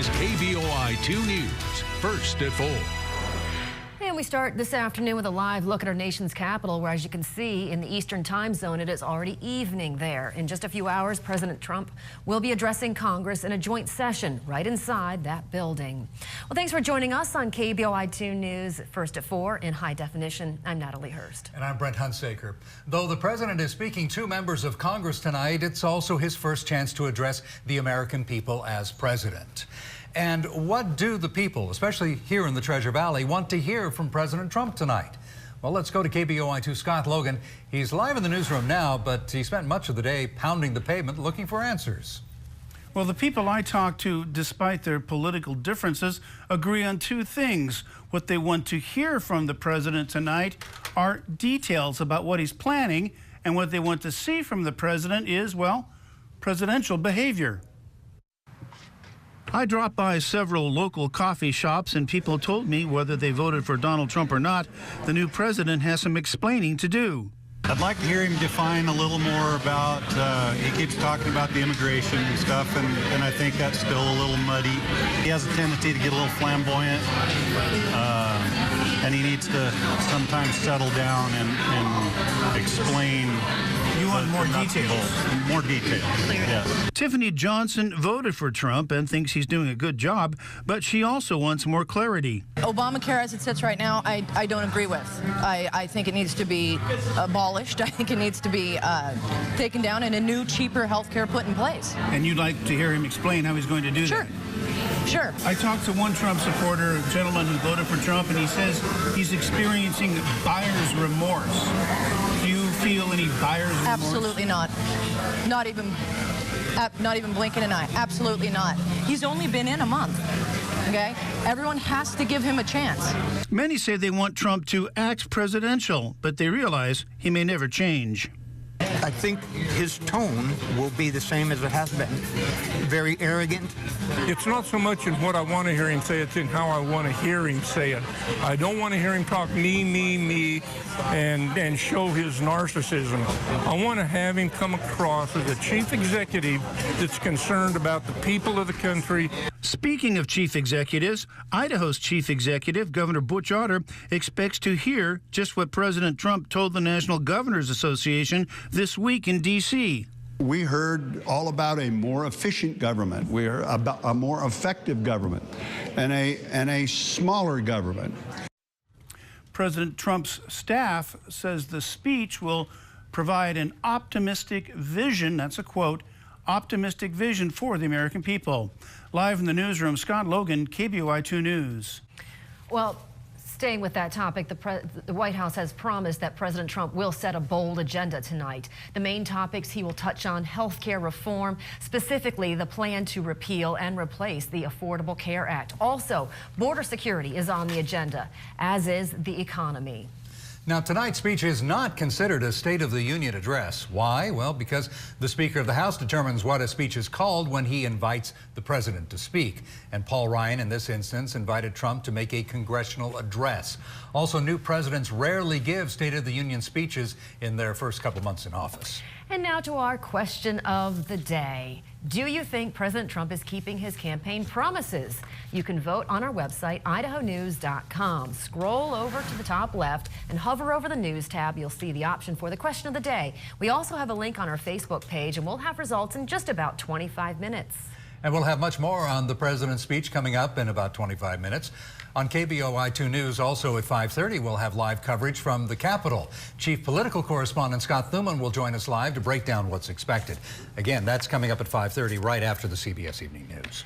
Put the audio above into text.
KBOI 2 News, first at 4. And we start this afternoon with a live look at our nation's capital, where, as you can see, in the Eastern time zone, it is already evening there. In just a few hours, President Trump will be addressing Congress in a joint session right inside that building. Well, thanks for joining us on KBOI 2 News, first at 4 in high definition. I'm Natalie Hurst. And I'm Brent Hunsaker. Though the president is speaking to members of Congress tonight, it's also his first chance to address the American people as president. And what do the people, especially here in the Treasure Valley, want to hear from President Trump tonight? Well, let's go to KBOI2 Scott Logan. He's live in the newsroom now, but he spent much of the day pounding the pavement looking for answers. Well, the people I talk to, despite their political differences, agree on two things. What they want to hear from the president tonight are details about what he's planning, and what they want to see from the president is, well, presidential behavior. I dropped by several local coffee shops, and people told me whether they voted for Donald Trump or not, the new president has some explaining to do. I'd like to hear him define a little more about, he keeps talking about the immigration and stuff, and I think that's still a little muddy. He has a tendency to get a little flamboyant, and he needs to sometimes settle down and explain. You want more details? More details, yes. Tiffany Johnson voted for Trump and thinks he's doing a good job, but she also wants more clarity. Obamacare, as it sits right now, I don't agree with. I think it needs to be abolished. I think it needs to be taken down and a new, cheaper health care put in place. And you'd like to hear him explain how he's going to do that? Sure. I talked to one Trump supporter, a gentleman who voted for Trump, and he says he's experiencing buyer's remorse. Do you feel any buyer's remorse? Absolutely not. Not even blinking an eye. Absolutely not. He's only been in a month. Okay? Everyone has to give him a chance. Many say they want Trump to act presidential, but they realize he may never change. I think his tone will be the same as it has been. Very arrogant. It's not so much in what I want to hear him say, it's in how I want to hear him say it. I don't want to hear him talk me, and show his narcissism. I want to have him come across as a chief executive that's concerned about the people of the country. Speaking of chief executives, Idaho's chief executive, Governor Butch Otter, expects to hear just what President Trump told the National Governors Association this week in D.C. We heard all about a more efficient government. We're about a more effective government and a smaller government. President Trump's staff says the speech will provide an optimistic vision, that's a quote, optimistic vision for the American people. Live in the newsroom, Scott Logan, KBOI 2 News. Well, staying with that topic, the White House has promised that President Trump will set a bold agenda tonight. The main topics he will touch on: health care reform, specifically the plan to repeal and replace the Affordable Care Act. Also, border security is on the agenda, as is the economy. Now, tonight's speech is not considered a State of the Union address. Why? Well, because the Speaker of the House determines what a speech is called when he invites the president to speak. And Paul Ryan, in this instance, invited Trump to make a congressional address. Also, new presidents rarely give State of the Union speeches in their first couple months in office. And now to our question of the day. Do you think President Trump is keeping his campaign promises? You can vote on our website, idahonews.com. Scroll over to the top left and hover over the News tab. You'll see the option for the question of the day. We also have a link on our Facebook page, and we'll have results in just about 25 minutes. And we'll have much more on the president's speech coming up in about 25 minutes. On KBOI 2 News, also at 5:30, we'll have live coverage from the Capitol. Chief Political Correspondent Scott Thuman will join us live to break down what's expected. Again, that's coming up at 5:30, right after the CBS Evening News.